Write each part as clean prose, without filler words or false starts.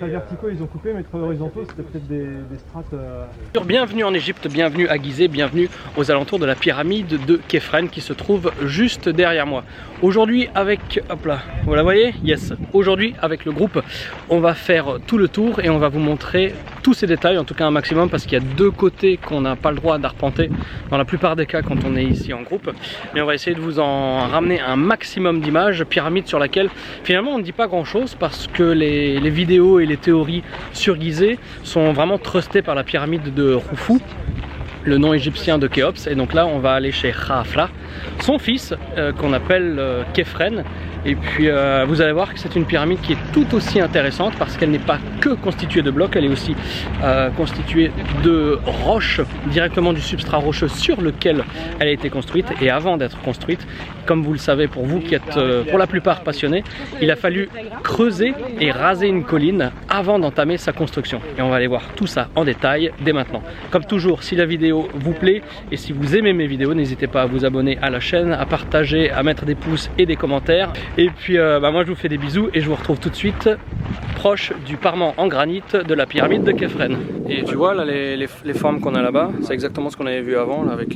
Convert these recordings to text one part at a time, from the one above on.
très verticaux, ils ont coupé, mais très horizontaux, c'était peut-être des strates... Bienvenue en Égypte, bienvenue à Gizeh, bienvenue aux alentours de la pyramide de Khéphren qui se trouve juste derrière moi. Aujourd'hui avec, hop là, vous la voyez? Yes. Aujourd'hui avec le groupe, on va faire tout le tour et on va vous montrer tous ces détails, en tout cas un maximum, parce qu'il y a deux côtés qu'on n'a pas le droit d'arpenter dans la plupart des cas quand on est ici en groupe. Mais on va essayer de vous en ramener un maximum d'images, pyramide sur laquelle finalement on ne dit pas grand chose parce que les vidéos et les théories sur Gizeh sont vraiment trustées par la pyramide de Khufu, le nom égyptien de Khéops. Et donc là on va aller chez Khafra, son fils qu'on appelle Khéphren. Et puis vous allez voir que c'est une pyramide qui est tout aussi intéressante parce qu'elle n'est pas que constituée de blocs, elle est aussi constituée de roches, directement du substrat rocheux sur lequel elle a été construite. Et avant d'être construite, comme vous le savez, pour vous qui êtes pour la plupart passionnés, il a fallu creuser et raser une colline avant d'entamer sa construction. Et on va aller voir tout ça en détail dès maintenant. Comme toujours, si la vidéo vous plaît et si vous aimez mes vidéos, n'hésitez pas à vous abonner à la chaîne, à partager, à mettre des pouces et des commentaires. Et puis moi je vous fais des bisous et je vous retrouve tout de suite proche du parement en granit de la pyramide de Khéphren. Et tu vois là les formes qu'on a là-bas, c'est exactement ce qu'on avait vu avant là, avec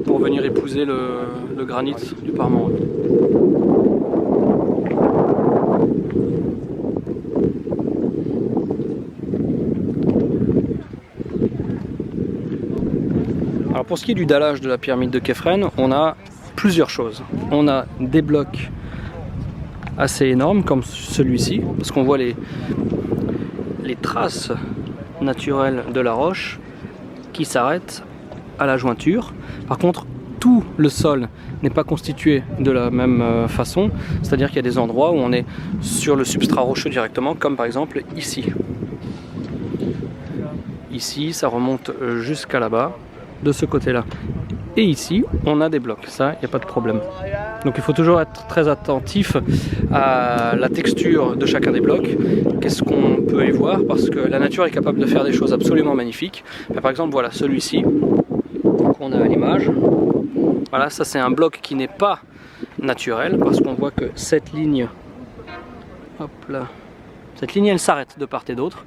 pour venir épouser le granit du parement. Alors pour ce qui est du dallage de la pyramide de Khéphren, on a plusieurs choses. On a des blocs assez énormes comme celui-ci, parce qu'on voit les traces naturelles de la roche qui s'arrêtent à la jointure. Par contre, tout le sol n'est pas constitué de la même façon, c'est-à-dire qu'il y a des endroits où on est sur le substrat rocheux directement, comme par exemple ici. Ici, ça remonte jusqu'à là-bas, de ce côté-là. Et ici, on a des blocs, ça, il n'y a pas de problème. Donc il faut toujours être très attentif à la texture de chacun des blocs. Qu'est-ce qu'on peut y voir? Parce que la nature est capable de faire des choses absolument magnifiques. Mais par exemple, voilà, celui-ci, qu'on a à l'image. Voilà, ça c'est un bloc qui n'est pas naturel, parce qu'on voit que cette ligne, hop là, cette ligne elle s'arrête de part et d'autre.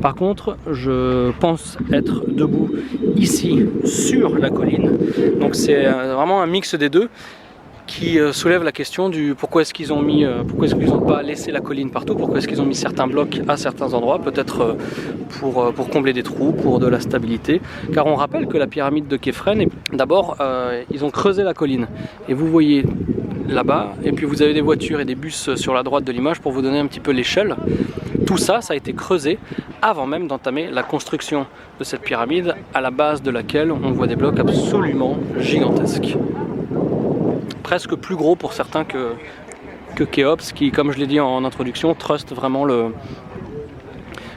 Par contre, je pense être debout ici sur la colline. Donc c'est vraiment un mix des deux qui soulève la question du pourquoi est-ce qu'ils ont mis, pourquoi est-ce qu'ils n'ont pas laissé la colline partout, pourquoi est-ce qu'ils ont mis certains blocs à certains endroits, peut-être pour combler des trous, pour de la stabilité. Car on rappelle que la pyramide de Khéphren, d'abord ils ont creusé la colline. Et vous voyez là-bas, et puis vous avez des voitures et des bus sur la droite de l'image pour vous donner un petit peu l'échelle. Tout ça, ça a été creusé avant même d'entamer la construction de cette pyramide, à la base de laquelle on voit des blocs absolument gigantesques. Presque plus gros pour certains que Khéops, qui, comme je l'ai dit en introduction, trust vraiment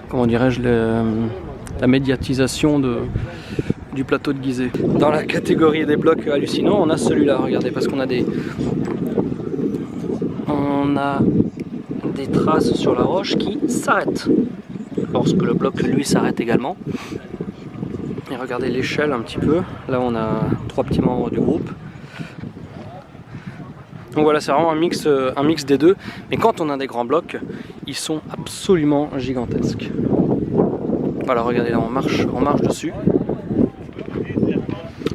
comment dirais-je, la médiatisation du plateau de Gizeh. Dans la catégorie des blocs hallucinants, on a celui-là, regardez, parce qu'on a des traces sur la roche qui s'arrêtent lorsque le bloc lui s'arrête également. Et regardez l'échelle un petit peu, là on a 3 petits membres du groupe. Donc voilà, c'est vraiment un mix des deux, mais quand on a des grands blocs, ils sont absolument gigantesques. Voilà, regardez, là on marche dessus.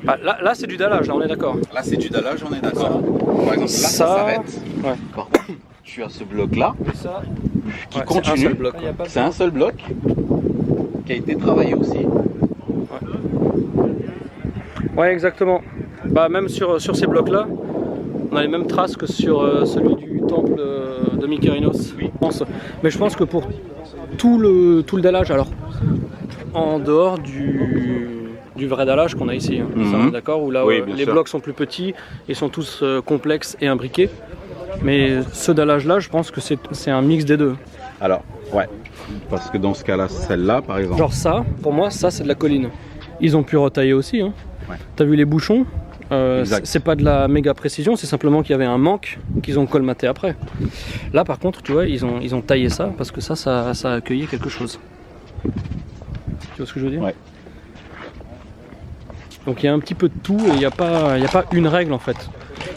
Ah, là c'est du dallage, là on est d'accord. Là c'est du dallage, on est d'accord. Par exemple là ça s'arrête. Ouais. Par contre, je suis à ce bloc là qui continue. C'est un seul bloc qui a été travaillé aussi. Ouais, exactement. Bah même sur ces blocs là, on a les mêmes traces que sur celui du temple de Mykérinos. Oui. Mais je pense que pour tout le dallage, alors en dehors du vrai dallage qu'on a ici, hein, d'accord, où là oui, les blocs sont plus petits et sont tous complexes et imbriqués. Mais ce dallage là, je pense que c'est un mix des deux. Alors, ouais, parce que dans ce cas-là, celle-là par exemple. Genre ça, pour moi, ça c'est de la colline. Ils ont pu retailler aussi. Hein. Ouais. T'as vu les bouchons? C'est pas de la méga précision, c'est simplement qu'il y avait un manque qu'ils ont colmaté après. Là par contre, tu vois, ils ont taillé ça parce que ça a accueilli quelque chose. Tu vois ce que je veux dire? Ouais. Donc il y a un petit peu de tout et il n'y a pas une règle en fait.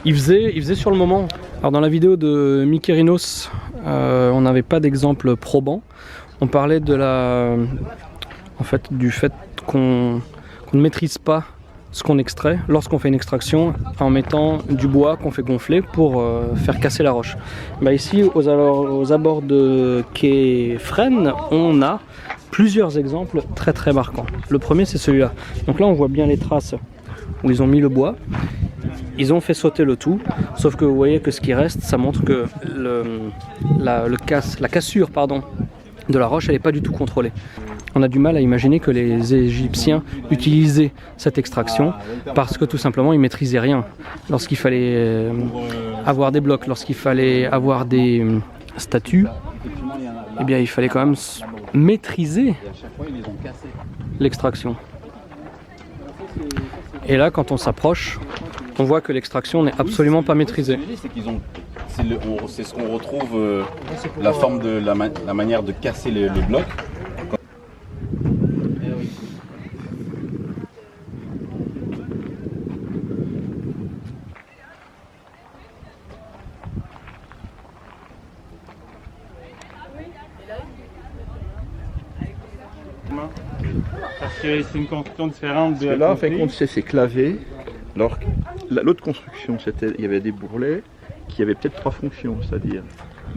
Ils faisaient sur le moment. Alors dans la vidéo de Mykérinos on n'avait pas d'exemple probant. On parlait de du fait qu'on ne maîtrise pas ce qu'on extrait lorsqu'on fait une extraction en mettant du bois qu'on fait gonfler pour faire casser la roche. Ici, aux abords de quai Fresnes, on a plusieurs exemples très très marquants. Le premier, c'est celui-là. Donc là, on voit bien les traces où ils ont mis le bois. Ils ont fait sauter le tout, sauf que vous voyez que ce qui reste, ça montre que la cassure de la roche, elle n'est pas du tout contrôlée. On a du mal à imaginer que les Égyptiens utilisaient cette extraction parce que tout simplement ils maîtrisaient rien. Lorsqu'il fallait avoir des blocs, lorsqu'il fallait avoir des statues, eh bien il fallait quand même maîtriser l'extraction. Et là, quand on s'approche, on voit que l'extraction n'est absolument pas maîtrisée. C'est ce qu'on retrouve, la forme de la manière de casser les blocs. Parce que c'est une construction différente de là, en fin de compte, c'est clavé. Alors, l'autre construction, il y avait des bourrelets qui avaient peut-être 3 fonctions, c'est-à-dire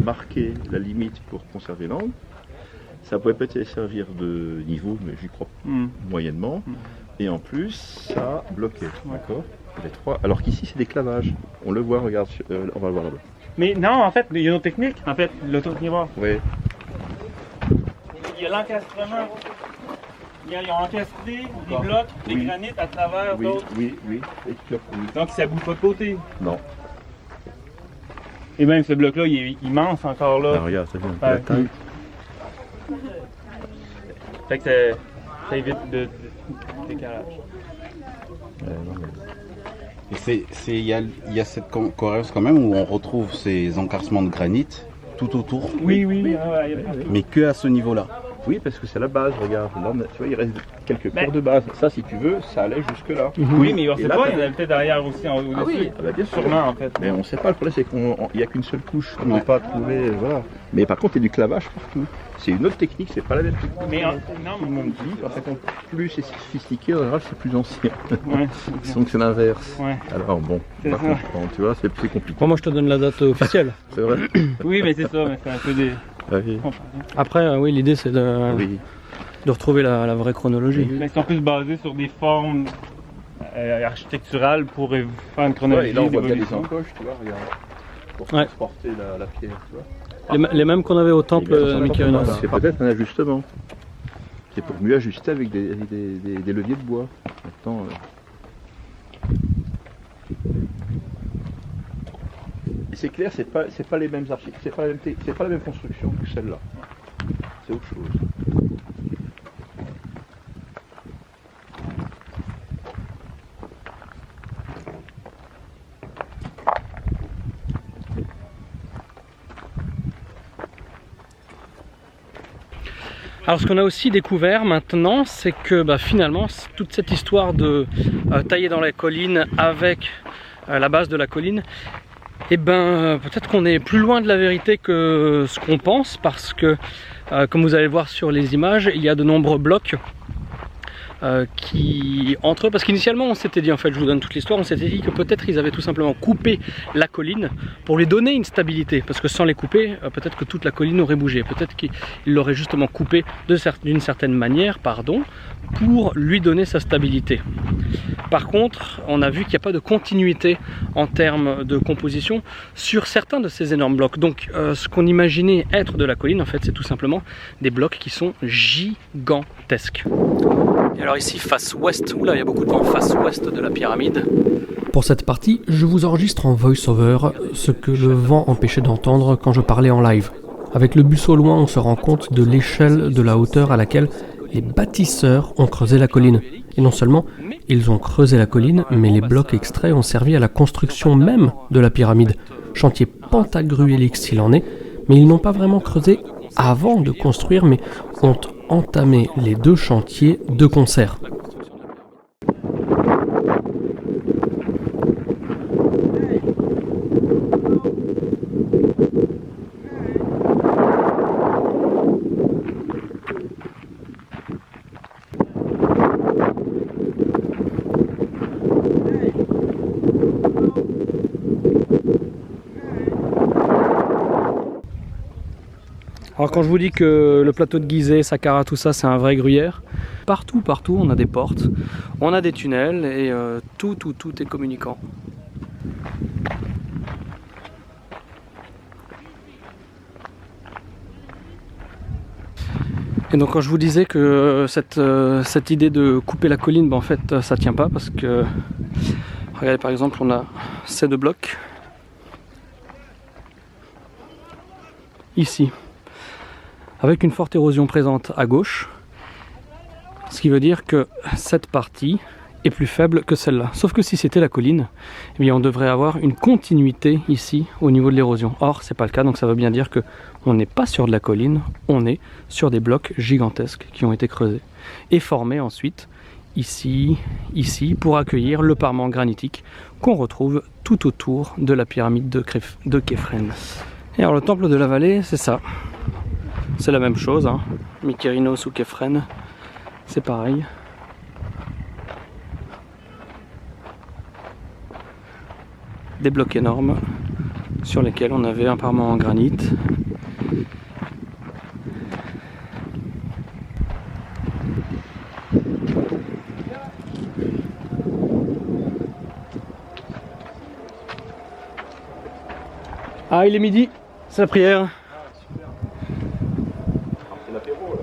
marquer la limite pour conserver l'angle. Ça pouvait peut-être servir de niveau, mais j'y crois moyennement. Et en plus, ça bloquait. D'accord. Les 3. Alors qu'ici, c'est des clavages. On le voit, regarde, on va le voir là-bas. Mais non, en fait, il y a une autre technique. En fait, l'auto-nivoire. Oui. Il y a l'encastrement. Ils ont encastré des blocs, des granites à travers d'autres. Oui. Donc ça bouge pas de côté. Non. Et même ce bloc-là, il est immense encore là. Ah, regarde, ça vient de la taille. Fait que ça évite de décalage. Il y a cette cohérence quand même où on retrouve ces encarsements de granit tout autour. Oui. Mais que à ce niveau-là. Oui, parce que c'est la base, regarde. Là, tu vois, il reste quelques cours de base. Ça, si tu veux, ça allait jusque-là. Oui, mais on sait pas, il y en a peut-être derrière aussi, au-dessus. Ah oui, bien sûr. Sûrement, en fait. Mais on ne sait pas, le problème, c'est qu'il n'y a qu'une seule couche. On ne peut pas trouver, voilà. Mais par contre, il y a du clavage partout. C'est une autre technique, c'est pas la même technique. Mais non, mais on dit, parce que plus c'est sophistiqué, en général, c'est plus ancien. Ouais. Donc c'est l'inverse. Ouais. Alors bon, par contre, tu vois, c'est plus compliqué. Moi, je te donne la date officielle. C'est vrai. Oui, mais c'est ça, mais c'est un peu des... Oui. Après, oui, l'idée, c'est de retrouver la vraie chronologie. Mais ils sont plus basés sur des formes architecturales pour faire une chronologie. Et là, on voit bien les encoches, tu vois, regarde. Pour transporter la pierre, tu vois. Les mêmes qu'on avait au temple Mykérinos. C'est peut-être un ajustement. C'est pour mieux ajuster avec des leviers de bois. Maintenant, et c'est clair, c'est pas les mêmes architectes, c'est pas la même construction que celle-là. C'est autre chose. Alors ce qu'on a aussi découvert maintenant, c'est que finalement toute cette histoire de tailler dans la colline avec la base de la colline, peut-être qu'on est plus loin de la vérité que ce qu'on pense, parce que comme vous allez le voir sur les images, il y a de nombreux blocs qui entre eux, parce qu'initialement on s'était dit, en fait je vous donne toute l'histoire, on s'était dit que peut-être ils avaient tout simplement coupé la colline pour lui donner une stabilité, parce que sans les couper, peut-être que toute la colline aurait bougé, peut-être qu'ils l'auraient justement coupé d'une certaine manière, pour lui donner sa stabilité. Par contre, on a vu qu'il n'y a pas de continuité en termes de composition sur certains de ces énormes blocs. Donc ce qu'on imaginait être de la colline, en fait c'est tout simplement des blocs qui sont gigantesques. Et alors ici, face ouest, oula, il y a beaucoup de vent, face ouest de la pyramide. Pour cette partie, je vous enregistre en voice-over ce que le vent empêchait d'entendre quand je parlais en live. Avec le bus au loin, on se rend compte de l'échelle de la hauteur à laquelle les bâtisseurs ont creusé la colline. Et non seulement ils ont creusé la colline, mais les blocs extraits ont servi à la construction même de la pyramide. Chantier pantagruélique s'il en est, mais ils n'ont pas vraiment creusé avant de construire, mais ont entamé les deux chantiers de concert. Alors quand je vous dis que le plateau de Gizeh, Saqqara, tout ça, c'est un vrai gruyère, partout on a des portes, on a des tunnels et tout est communicant. Et donc quand je vous disais que cette idée de couper la colline, en fait ça tient pas parce que, regardez par exemple, on a ces deux blocs, ici, avec une forte érosion présente à gauche, ce qui veut dire que cette partie est plus faible que celle-là. Sauf que si c'était la colline, eh bien on devrait avoir une continuité ici au niveau de l'érosion. Or c'est pas le cas, donc ça veut bien dire que on n'est pas sur de la colline, on est sur des blocs gigantesques qui ont été creusés et formés ensuite ici, pour accueillir le parement granitique qu'on retrouve tout autour de la pyramide de Képhren. Et alors le temple de la vallée, c'est ça. C'est la même chose, hein. Mykérinos ou Képhren, c'est pareil. Des blocs énormes sur lesquels on avait un parement en granit. Ah, il est midi, c'est la prière. C'est l'apéro là.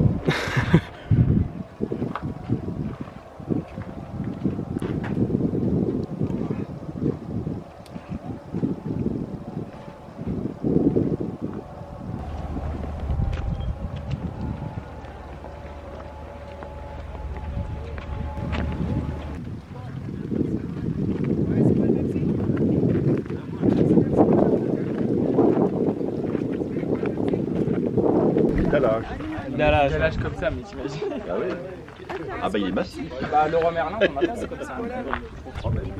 Dallage comme ça, mais t'imagines. Ah oui. Ah bah il est massif. Bah le roi Merlin, on attend, c'est comme ça.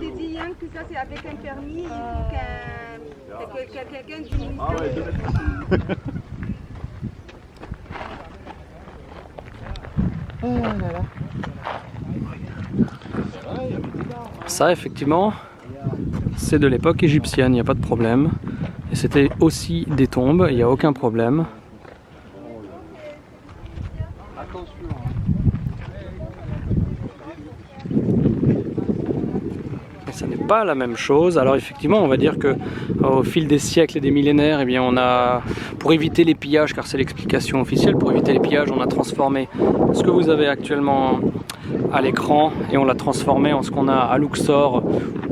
Il te dit que ça c'est avec un permis ou quelqu'un du ministère. Ah ouais, Ça effectivement, c'est de l'époque égyptienne, il n'y a pas de problème. Et c'était aussi des tombes, il n'y a aucun problème. Ça n'est pas la même chose. Alors effectivement, on va dire que au fil des siècles et des millénaires, eh bien, on a, pour éviter les pillages, car c'est l'explication officielle, pour éviter les pillages, on a transformé ce que vous avez actuellement à l'écran et on l'a transformé en ce qu'on a à Luxor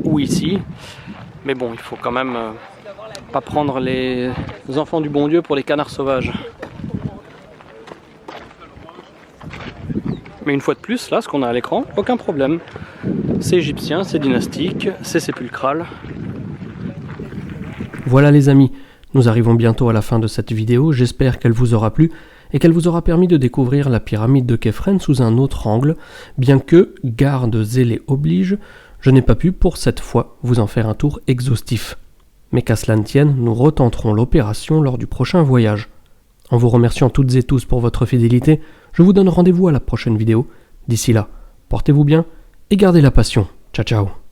ou ici. Mais bon, il faut quand même pas prendre les enfants du bon Dieu pour les canards sauvages. Mais une fois de plus, là, ce qu'on a à l'écran, aucun problème. C'est égyptien, c'est dynastique, c'est sépulcral. Voilà les amis, nous arrivons bientôt à la fin de cette vidéo, j'espère qu'elle vous aura plu et qu'elle vous aura permis de découvrir la pyramide de Képhren sous un autre angle, bien que, garde zélé oblige, je n'ai pas pu pour cette fois vous en faire un tour exhaustif. Mais qu'à cela ne tienne, nous retenterons l'opération lors du prochain voyage. En vous remerciant toutes et tous pour votre fidélité, je vous donne rendez-vous à la prochaine vidéo. D'ici là, portez-vous bien et gardez la passion. Ciao ciao.